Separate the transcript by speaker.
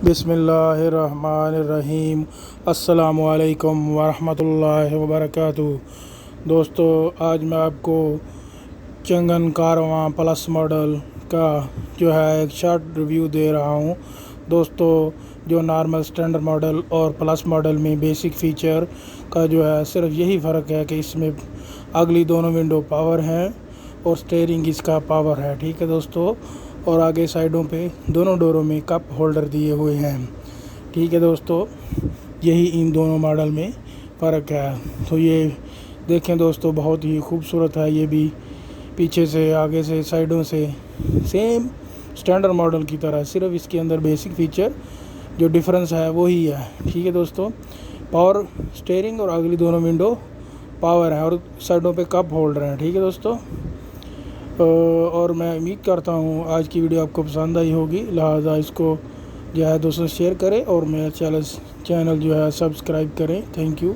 Speaker 1: بسم اللہ الرحمن الرحیم۔ السلام علیکم ورحمۃ اللہ وبرکاتہ۔ دوستو، آج میں آپ کو چنگان کاروان پلس ماڈل کا ایک شارٹ ریویو دے رہا ہوں۔ دوستو، جو نارمل سٹینڈ ماڈل اور پلس ماڈل میں بیسک فیچر کا صرف یہی فرق ہے کہ اس میں اگلی دونوں ونڈو پاور ہیں اور سٹیئرنگ اس کا پاور ہے، ٹھیک ہے دوستو، اور آگے سائڈوں پہ دونوں ڈوروں میں کپ ہولڈر دیے ہوئے ہیں، ٹھیک ہے دوستو۔ یہی ان دونوں ماڈل میں فرق ہے۔ تو یہ دیکھیں دوستو، بہت ہی خوبصورت ہے، یہ بھی پیچھے سے آگے سے سائڈوں سے سیم سٹینڈرڈ ماڈل کی طرح، صرف اس کے اندر بیسک فیچر جو ڈفرنس ہے وہی ہے، ٹھیک ہے دوستو۔ پاور سٹیئرنگ اور اگلی دونوں ونڈو پاور ہیں اور سائڈوں پہ کپ ہولڈر ہیں، ٹھیک ہے دوستو۔ اور میں امید کرتا ہوں آج کی ویڈیو آپ کو پسند آئی ہوگی، لہٰذا اس کو دوستوں شیئر کریں اور میرا چینل سبسکرائب کریں۔ Thank you.